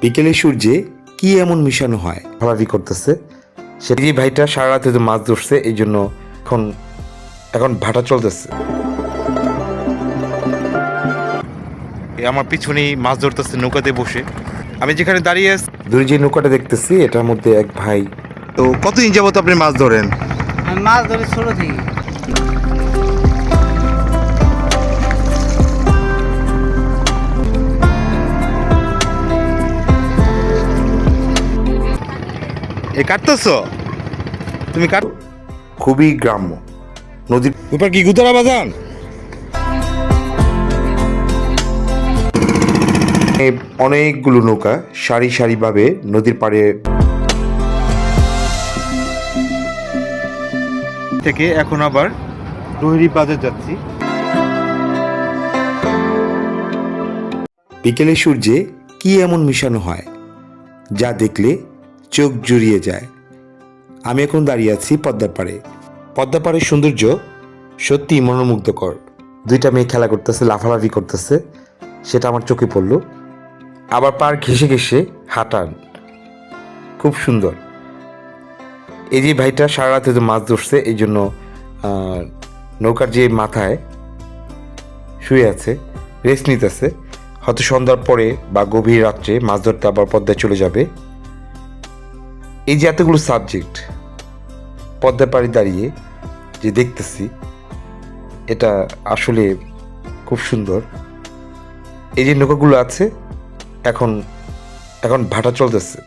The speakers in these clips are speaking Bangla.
বিকেলে সূর্যে কি এমন মিশানো হয় ভাবাভাবি করতেছে। সেটি ভাইটা সারা রাতে তো মাছ ধরছে, এই জন্য এখন এখন ভাটা চলতেছে। আমার পিছনেই মাছ ধরতেছে নৌকাতে বসে। আমি যেখানে দাঁড়িয়ে আছি দূরে যে নৌকাটা দেখতেছি এটার মধ্যে এক ভাই। তো কতদিন যাবত আপনি মাছ ধরেন? আমি মাছ ধরি ছোট থেকে। এ কাটতেছ তুমি? কাট খুবই গ্রাম্য নদীর উপর কি গুতারা বাজান। অনেকগুলো নৌকা সারি সারিভাবে নদীর পাড়ে থেকে এখন আবার রোহিড়ী বাজার যাচ্ছি। বিকেলে সূর্যে কি এমন মিশানো হয় যা দেখলে চোখ জুড়িয়ে যায়। আমি এখন দাঁড়িয়ে আছি পদ্মার পাড়ে। পদ্মার পাড়ের সৌন্দর্য সত্যি মনোমুগ্ধকর। দুইটা মেয়ে খেলা করতেছে, লাফালাফি করতেছে, সেটা আমার চোখে পড়লো। আবার পাড় ঘেঁষে ঘেঁষে হাঁটান, খুব সুন্দর। এই যে ভাইটা সারা রাতে তো মাছ ধরছে, এই জন্য নৌকার যে মাথায় শুয়ে আছে, রেস্ট নিতেছে। হয়তো সন্ধ্যার পরে বা গভীর রাত্রে মাছ ধরতে আবার পদ্মায় চলে যাবে। এই যে এতগুলো সাবজেক্ট পদ্মার পাড়ে দাঁড়িয়ে যে দেখতেছি, এটা আসলে খুব সুন্দর। এই যে নৌকাগুলো আছে এখন এখন ভাটা চলতেছে।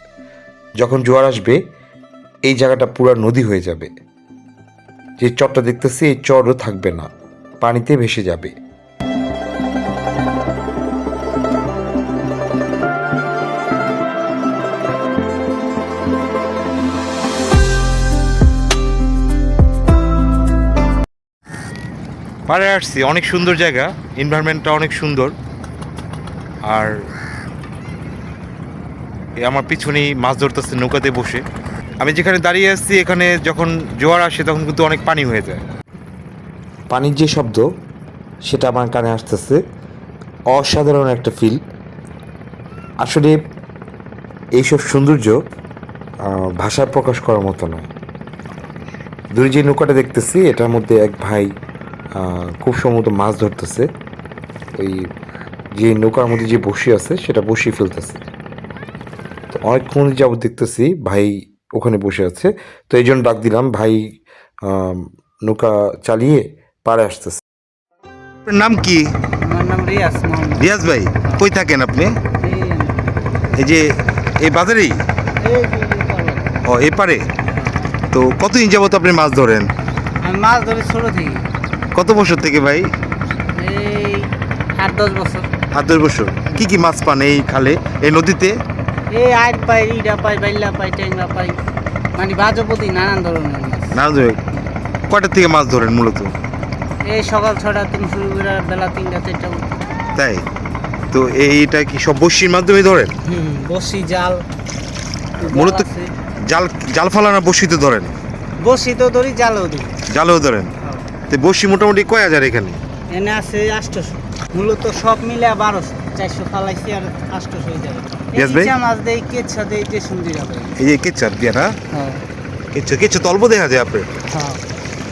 যখন জোয়ার আসবে এই জায়গাটা পুরো নদী হয়ে যাবে। যে চরটা দেখতেছি এই চরও থাকবে না, পানিতে ভেসে যাবে। পাড়ে আসছি, অনেক সুন্দর জায়গা, এনভায়রনমেন্টটা অনেক সুন্দর। আর আমার পিছনেই মাছ ধরতেছে নৌকাতে বসে। আমি যেখানে দাঁড়িয়ে আছি এখানে যখন জোয়ার আসে তখন কিন্তু অনেক পানি হয়ে যায়। পানির যে শব্দ সেটা আমার কানে আসতেছে, অসাধারণ একটা ফিল। আসলে এইসব সৌন্দর্য ভাষায় প্রকাশ করার মতো নয়। দূরে যে নৌকাটা দেখতেছি এটার মধ্যে এক ভাই খুব সম্ভবত মাছ ধরতেছে। ওই যে নৌকার মধ্যে যে বসি আছে সেটা বসিয়ে ফেলতেছে। তো অনেকক্ষণ যাবত দেখতেছি ভাই ওখানে বসে আছে, তো এই জন্য ডাক দিলাম। ভাই নৌকা চালিয়ে পাড়ে আসতেছে। আপনার নাম কি? আমার নাম রিয়াজ মোহাম্মদ। রিয়াজ ভাই, কই থাকেন আপনি? এই যে এই বাজারেই? ও এপারে। তো কতদিন যাবত আপনি মাছ ধরেন? আমি মাছ ধরি ছোট থেকে। কত বছর থেকে ভাই? এই 8-10 বছর। 8-10 বছর। কি কি মাছ পান এই খালে, এই নদীতে? এই আইট পাই, ইডা পাই, বাইল্লা পাই, ট্যাংরা পাই, মানে বাজপতি নানান ধরনের মাছ। না ধরে কয়টা থেকে মাছ ধরেন মূলত? এই সকাল 6টা থেকে শুরু করে বেলা 3টা-4টা। তাই? তো এইটা কি সব বড়শির মাধ্যমে ধরেন? বসি জাল মূলত আছে। জাল ফালানা বড়শিতে ধরেন? বসি তো ধরি, জালও ধরি। জালেও ধরেন? তো বড়শি মোটামুটি কয় হাজার এখানে? এনে আছে 800। মূলত সব মিলে 1200, 400 ফালাইছি আর 800 হয়ে যাবে। Yes, ভাই? এই মাছ দেই, কেচ্ছা দেই, যে সুন্দর হবে। এই যে কেচার দিয়ে না? হ্যাঁ কেচ্ছা তো অল্প দেখা যায় আপনার। হ্যাঁ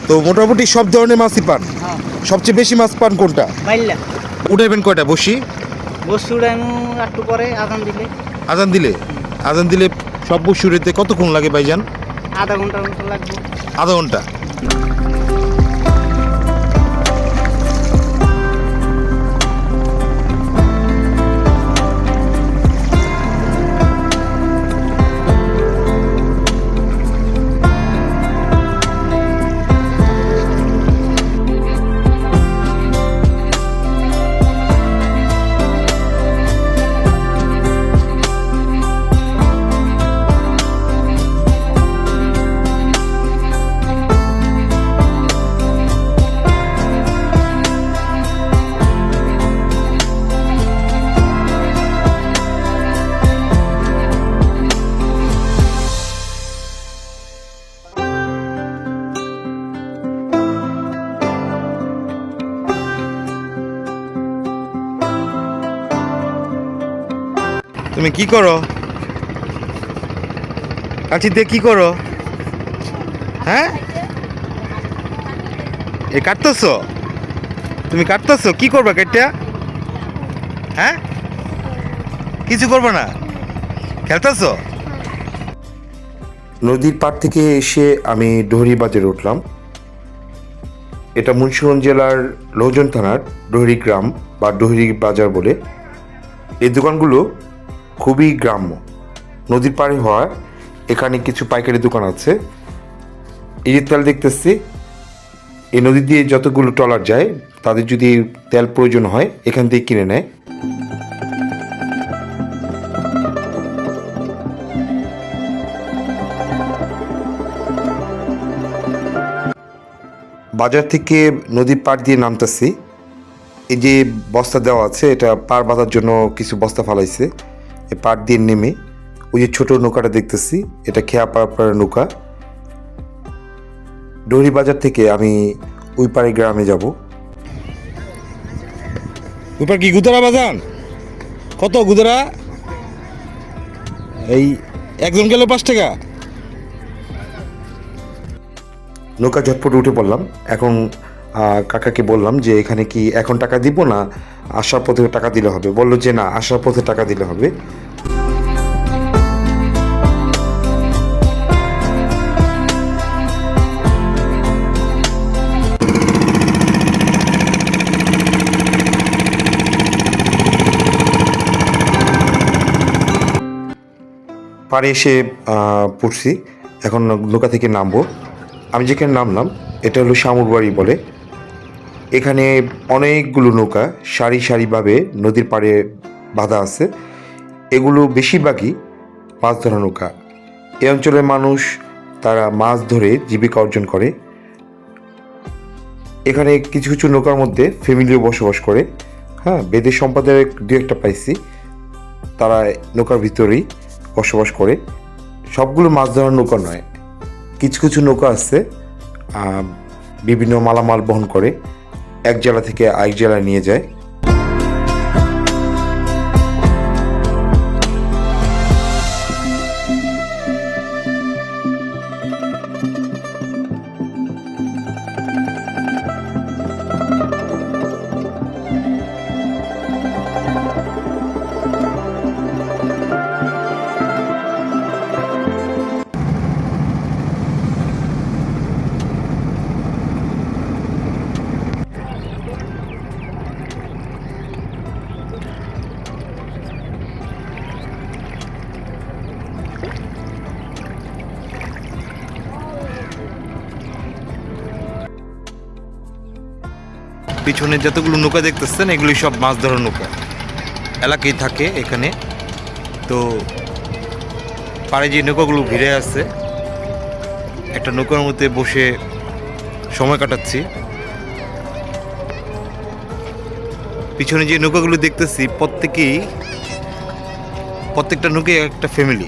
তো মোটামুটি সব ধরনের মাছই পান? হ্যাঁ। সবচেয়ে বেশি মাছ পান কোনটা? বাইল্লা উঠাইবেন কয়টা বড়শি? বসি উড়াইমু একটু পরে আজান দিলে। আজান দিলে? আজান দিলে সব বড়শি উড়াইতে কতক্ষণ লাগে ভাইজান? আধা ঘন্টার মতো লাগবে। আধা ঘন্টা? তুমি কি করো? কাছি দিয়ে কি করো? হ্যাঁ, এ কাটতেছো? তুমি কাটতেছো, কি করবা কেটে? হ্যাঁ, কিছু করবো না, খেলতেছো? নদীর পাড় থেকে এসে আমি ডোহরি বাজারে উঠলাম। এটা মুন্সিগঞ্জ জেলার লৌজন থানার ডোহরি গ্রাম বা ডোহরি বাজার বলে। এই দোকানগুলো খুবই গ্রাম্য, নদীর পাড়ে হওয়ায় এখানে কিছু পাইকারি দোকান আছে। এই যে তেল দেখতেছি, এই নদী দিয়ে যতগুলো ট্রলার যায় তাদের যদি তেল প্রয়োজন হয় এখান থেকে কিনে নেয়। বাজার থেকে নদীর পাড় দিয়ে নামতেছি। এই যে বস্তা দেওয়া আছে, এটা পার বাঁধার জন্য কিছু বস্তা ফালাইছে। এই পাড় দিয়ে নেমে ওই যে ছোট নৌকাটা দেখতেছি, এটা খেয়াপাড়ার নৌকা। ডোহরি বাজার থেকে আমি ওই পাড়ে গ্রামে যাব। ওই পাড় কি গুদারা বাজান? কত গুদারা? এই একজন গেল 5 টাকা। নৌকা ঝটপট উঠে পড়লাম। এখন কাকাকে বললাম যে এখানে কি এখন টাকা দিব না আসার পথে টাকা দিলে হবে? বললো যে না, আসার পথে টাকা দিলে হবে। পাড়ে এসে পড়ছি, এখন নৌকা থেকে নামবো। আমি যেখানে নামলাম এটা হলো শামুরবাড়ি বলে। এখানে অনেকগুলো নৌকা সারি সারিভাবে নদীর পাড়ে বাঁধা আছে। এগুলো বেশিরভাগই মাছ ধরা নৌকা। এই অঞ্চলের মানুষ তারা মাছ ধরে জীবিকা অর্জন করে। এখানে কিছু কিছু নৌকার মধ্যে ফ্যামিলিও বসবাস করে। হ্যাঁ, বেদের সম্প্রদায়ের দু একটা পাইছি, তারা নৌকার ভিতরেই বসবাস করে। সবগুলো মাছ ধরার নৌকা নয়, কিছু কিছু নৌকা আছে বিভিন্ন মালামাল বহন করে, এক জেলা থেকে আরেক জেলায় নিয়ে যায়। পিছনে যতগুলো নৌকা দেখতেছেন এগুলি সব মাছ ধরার নৌকা, এলাকায় থাকে এখানে। তো পাড়ে যে নৌকাগুলো ভিড়ে আছে, একটা নৌকার মধ্যে বসে সময় কাটাচ্ছি। পিছনে যে নৌকাগুলো দেখতেছি প্রত্যেকটা নৌকায় একটা ফ্যামিলি।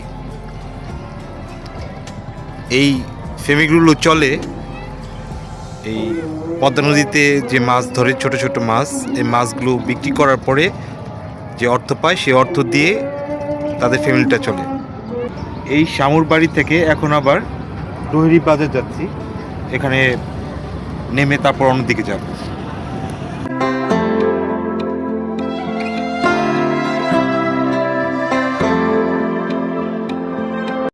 এই ফ্যামিলিগুলো চলে এই পদ্মা নদীতে যে মাছ ধরে, ছোট ছোট মাছ, এই মাছগুলো বিক্রি করার পরে যে অর্থ পায় সেই অর্থ দিয়ে তাদের ফ্যামিলিটা চলে। এই শামুর বাড়ি থেকে এখন আবার ডোহরি বাজার যাচ্ছি, এখানে নেমে তারপর অন্যদিকে যাব।